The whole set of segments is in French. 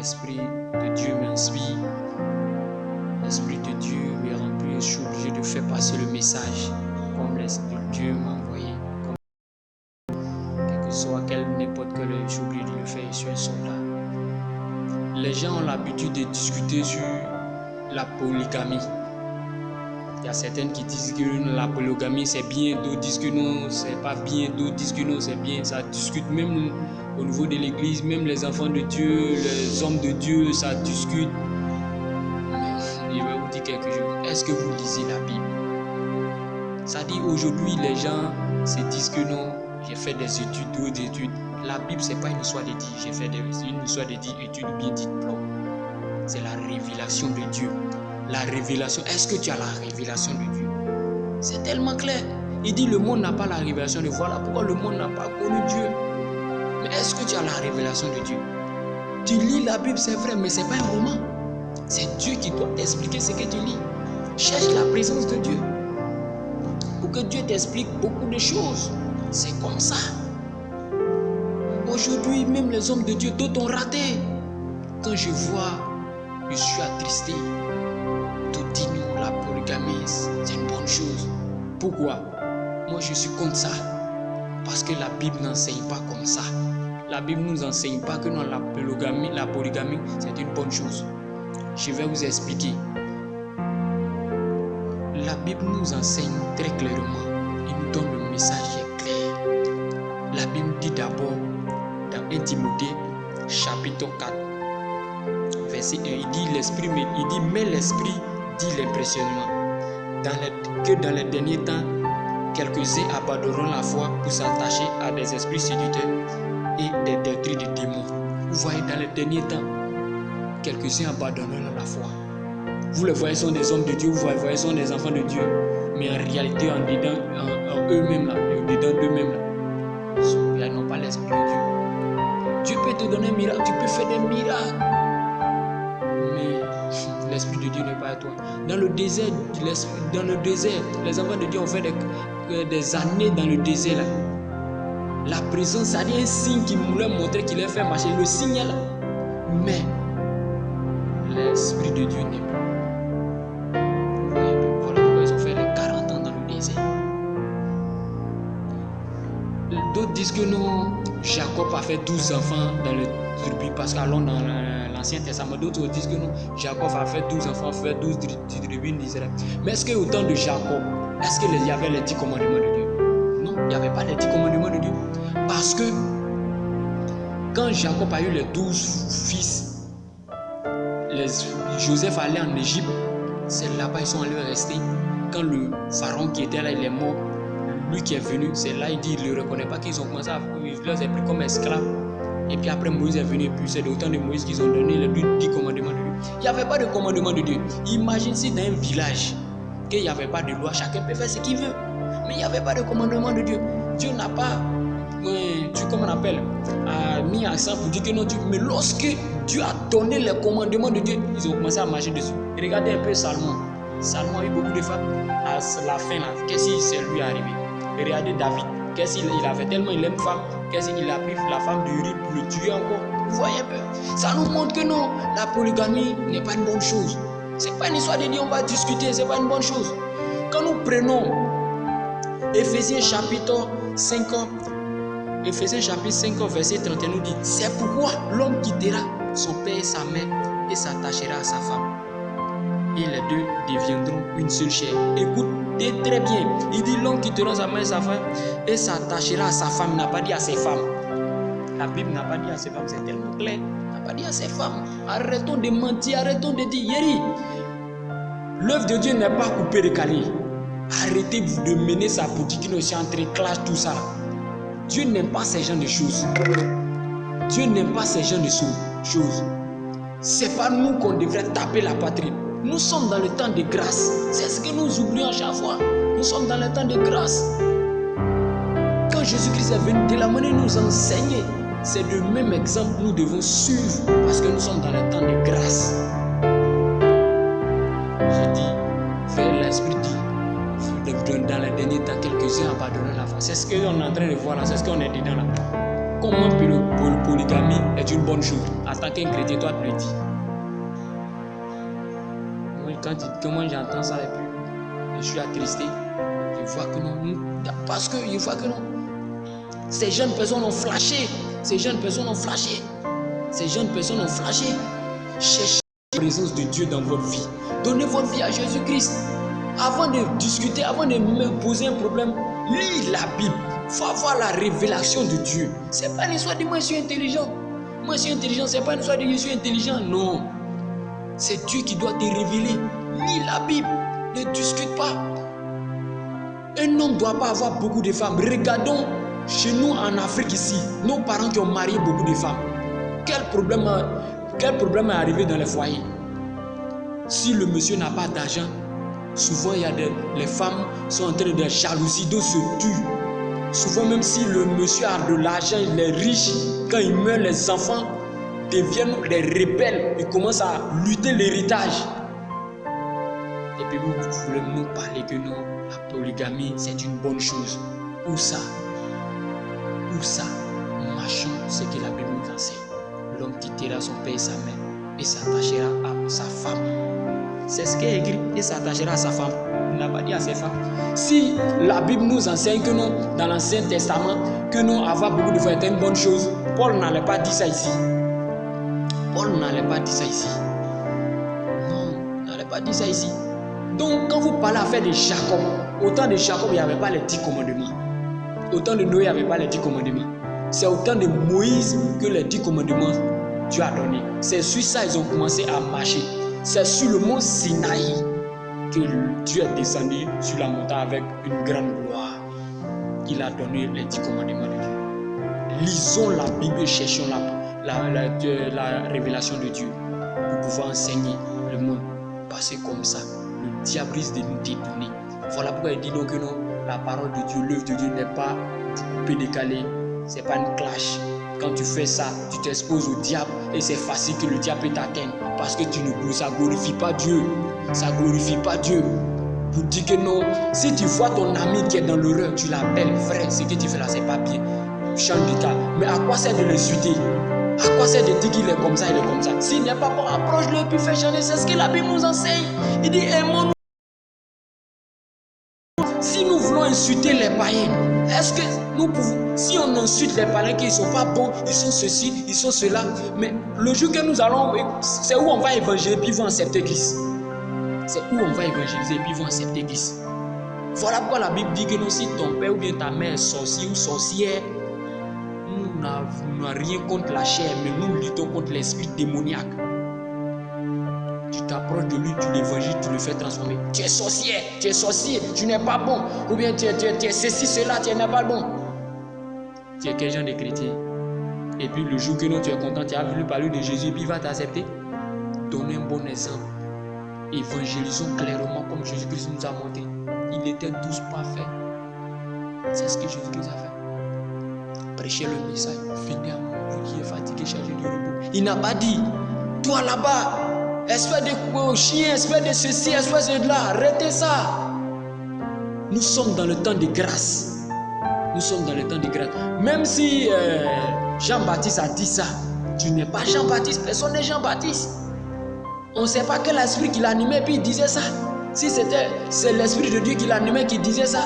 l'Esprit de Dieu m'inspire. L'Esprit de Dieu me remplit. Je suis obligé de faire passer le message comme l'Esprit de Dieu m'a envoyé. Quel que soit n'importe quel, je suis obligé de le faire. Je suis un soldat. Les gens ont l'habitude de discuter sur la polygamie. Il y a certaines qui disent que la polygamie c'est bien, d'autres disent que non, c'est pas bien, d'autres disent que non, c'est bien. Ça discute même au niveau de l'église, même les enfants de Dieu, les hommes de Dieu, ça discute. Je vais vous dire quelque chose. Est-ce que vous lisez la Bible? Ça dit aujourd'hui, les gens se disent que non, j'ai fait des études, d'autres études. La Bible, c'est pas une histoire de dire j'ai fait une histoire de dire études ou bien diplôme. C'est la révélation de Dieu. La révélation, est-ce que tu as la révélation de Dieu? C'est tellement clair. Il dit le monde n'a pas la révélation de voilà pourquoi le monde n'a pas connu Dieu. Mais est-ce que tu as la révélation de Dieu? Tu lis la Bible, c'est vrai, mais ce n'est pas un roman. C'est Dieu qui doit t'expliquer ce que tu lis. Cherche la présence de Dieu. Pour que Dieu t'explique beaucoup de choses. C'est comme ça. Aujourd'hui, même les hommes de Dieu, d'autres ont raté. Quand je vois, je suis attristé. Tout dit non, la polygamie, c'est une bonne chose. Pourquoi? Moi, je suis contre ça. Parce que la Bible n'enseigne pas comme ça. La Bible ne nous enseigne pas que non, la polygamie, c'est une bonne chose. Je vais vous expliquer. La Bible nous enseigne très clairement. Il nous donne le message clair. La Bible dit d'abord, dans 1 Timothée, chapitre 4, verset 1, il dit, mais l'Esprit dit l'impressionnement. Que dans les derniers temps, quelques-uns abandonneront la foi pour s'attacher à des esprits séducteurs et des doctrines de démons. Vous voyez, dans les derniers temps, quelques-uns abandonneront la foi. Vous les voyez, sont des hommes de Dieu, vous les voyez, sont des enfants de Dieu, mais en réalité, en eux-mêmes, là, dedans d'eux-mêmes, là, ils n'ont pas l'Esprit de Dieu. Dieu peut te donner un miracle, tu peux faire des miracles. Mais l'Esprit de Dieu n'est pas à toi. Dans le désert, les enfants de Dieu ont fait des années dans le désert. Là. La présence, ça dit un signe qui nous leur montrait qu'il leur fait marcher. Le signe est là. Mais l'Esprit de Dieu n'est pas. Voilà pourquoi ils ont fait les 40 ans dans le désert. D'autres disent que non, Jacob a fait 12 enfants dans le tribu, parce qu'allons dans l'Ancien Testament, d'autres disent que non, Jacob a fait 12 enfants, fait 12 tribus d'Israël. Mais est-ce qu'au temps de Jacob, est-ce qu'il y avait les 10 commandements de Dieu? Non, il n'y avait pas les 10 commandements de Dieu. Parce que quand Jacob a eu les 12 fils, Joseph allait en Égypte, c'est là-bas ils sont allés rester. Quand le pharaon qui était là, il est mort, lui qui est venu, c'est là il dit, il ne le reconnaît pas, qu'ils ont commencé à les pris comme esclaves. Et puis après Moïse est venu, et puis c'est au temps de Moïse qu'ils ont donné les 10 commandements de Dieu. Il n'y avait pas de commandement de Dieu. Imagine si dans un village, qu'il n'y avait pas de loi, chacun peut faire ce qu'il veut. Mais il n'y avait pas de commandement de Dieu. Dieu n'a pas, comment on appelle, mis accent pour dire que non, mais lorsque Dieu a donné les commandements de Dieu, ils ont commencé à marcher dessus. Et regardez un peu Salomon. Salomon a eu beaucoup de femmes. À la fin, qu'est-ce qui c'est lui arrivé? Et regardez David. Qu'est-ce qu'il a fait? Tellement il aime femme, qu'est-ce qu'il a pris la femme de Uri pour le tuer encore? Vous voyez un peu? Ça nous montre que non, la polygamie n'est pas une bonne chose. C'est pas une histoire de dire on va discuter, c'est pas une bonne chose. Quand nous prenons Éphésiens chapitre 5, verset 31 nous dit, c'est pourquoi l'homme quittera son père et sa mère et s'attachera à sa femme. Et les deux deviendront une seule chair. Écoutez très bien. Il dit l'homme quittera sa mère et sa femme et s'attachera à sa femme. Il n'a pas dit à ses femmes. La Bible n'a pas dit à ses femmes, c'est tellement clair. Il n'a pas dit à ses femmes. Arrêtons de mentir, arrêtons de dire Yeri. L'œuvre de Dieu n'est pas coupée de calier. Arrêtez de mener sa politique aussi entre clash, tout ça. Dieu n'aime pas ces genres de choses. Dieu n'aime pas ces genres de choses. C'est pas nous qu'on devrait taper la patrie. Nous sommes dans le temps de grâce. C'est ce que nous oublions à chaque fois. Nous sommes dans le temps de grâce. Quand Jésus-Christ est venu, de la manière nous enseigner, c'est le même exemple que nous devons suivre parce que nous sommes dans le temps de grâce. Je dis, vers l'Esprit dit, dans les derniers temps, quelques-uns abandonnent la foi. C'est ce qu'on est en train de voir là, c'est ce qu'on est dedans là. comment polygamie est une bonne chose. En tant qu'un chrétien, toi tu le dis. Quand j'entends ça et puis je suis attristé, je vois que non, parce que je vois que non. Ces jeunes personnes ont flashé. Cherchez la présence de Dieu dans votre vie. Donnez votre vie à Jésus-Christ. Avant de discuter, avant de me poser un problème, lis la Bible. Il faut avoir la révélation de Dieu. Ce n'est pas une histoire de moi je suis intelligent. Ce n'est pas une histoire de je suis intelligent. Non. C'est Dieu qui doit te révéler. Lis la Bible. Ne discute pas. Un homme ne doit pas avoir beaucoup de femmes. Regardons chez nous en Afrique ici, nos parents qui ont marié beaucoup de femmes. Quel problème est arrivé dans les foyers? Si le monsieur n'a pas d'argent, souvent les femmes sont en train de jalousie, de se tuer. Souvent même si le monsieur a de l'argent, il est riche, quand il meurt, les enfants deviennent des rebelles. Ils commencent à lutter l'héritage. Et puis vous voulez nous parler que non, la polygamie c'est une bonne chose. Où ça? Marchons ce que la Bible nous enseigne. L'homme quittera son père et sa mère et s'attachera à sa femme. C'est ce qui est écrit, et s'attachera à sa femme. Il n'a pas dit à ses femmes. Si la Bible nous enseigne que non, dans l'Ancien Testament, que non, avoir beaucoup de femmes est une bonne chose, Paul n'allait pas dire ça ici. Non, il n'allait pas dire ça ici. Donc, quand vous parlez à faire de Jacob, au temps de Jacob, il n'y avait pas les 10 commandements. Au temps de Noé, il n'y avait pas les 10 commandements. C'est au temps de Moïse que les 10 commandements Dieu a donné. C'est sur ça qu'ils ont commencé à marcher. C'est sur le mont Sinaï que Dieu est descendu sur la montagne avec une grande gloire. Il a donné les 10 commandements de Dieu. Lisons la Bible et cherchons la révélation de Dieu pour pouvoir enseigner le monde. Parce que comme ça, le diable risque de nous détourner. Voilà pourquoi il dit donc que non, la parole de Dieu, l'œuvre de Dieu n'est pas du coupé décalé, c'est pas une clash. Quand tu fais ça, tu t'exposes au diable et c'est facile que le diable peut t'atteindre parce que ça ne glorifie pas Dieu. Ça glorifie pas Dieu. Pour dire que non, si tu vois ton ami qui est dans l'erreur, tu l'appelles frère, ce que tu fais là, c'est pas bien. Change de cas. Mais à quoi sert de l'insulter? À quoi sert de dire qu'il est comme ça, il est comme ça? S'il n'est pas bon, approche-le puis fais changer. C'est ce que la Bible nous enseigne. Il dit aimons-nous. Si nous voulons insulter les païens, est-ce que nous pouvons, si on insulte les païens qu'ils ne sont pas bons, ils sont ceci, ils sont cela, mais le jour que nous allons, c'est où on va évangéliser puis ils vont accepter Christ. C'est où on va évangéliser puis ils vont accepter Christ. Voilà pourquoi la Bible dit que non, si ton père ou bien ta mère est sorcier ou sorcière, nous n'avons rien contre la chair, mais nous luttons contre l'esprit démoniaque. Tu t'approches de lui, tu l'évangile, tu le fais transformer. Tu es sorcier, tu n'es pas bon. Ou bien tu es ceci, cela, tu n'es pas bon. Tu es quel genre de chrétien? Et puis le jour que non, tu es content, tu as voulu parler de Jésus, et puis il va t'accepter. Donnez un bon exemple. Évangélisons clairement comme Jésus-Christ nous a montré. Il était tous parfait. C'est ce que Jésus-Christ a fait. Prêchez le message. Venez à moi, vous qui êtes fatigué, chargé de repos. Il n'a pas dit, toi là-bas, espèce de chien, espèce de ceci, espèce de là, arrêtez ça. Nous sommes dans le temps de grâce. Même si Jean-Baptiste a dit ça, tu n'es pas Jean-Baptiste, personne n'est Jean-Baptiste. On ne sait pas quel esprit qui l'animait puis il disait ça. Si c'est l'esprit de Dieu qui l'animait qui disait ça,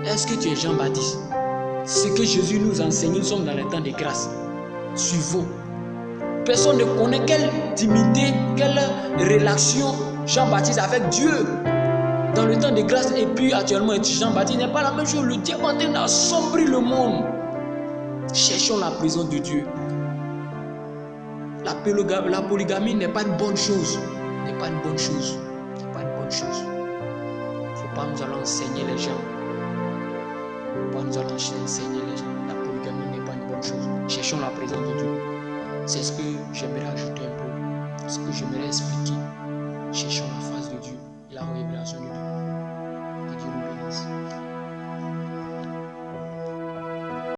est-ce que tu es Jean-Baptiste? Ce que Jésus nous enseigne, nous sommes dans le temps de grâce. Suivons. Personne ne connaît quelle intimité, quelle relation Jean-Baptiste avec Dieu. Dans le temps de grâce et puis actuellement Jean-Baptiste n'est pas la même chose. Le diable est en train d'assombrir le monde. Cherchons la présence de Dieu. La polygamie n'est pas une bonne chose. Il ne faut pas nous allons enseigner les gens. La polygamie n'est pas une bonne chose. Cherchons la présence de Dieu. C'est ce que j'aimerais ajouter un peu. Ce que j'aimerais expliquer. Cherchons la face de Dieu. La révélation de Dieu. Que Dieu nous bénisse.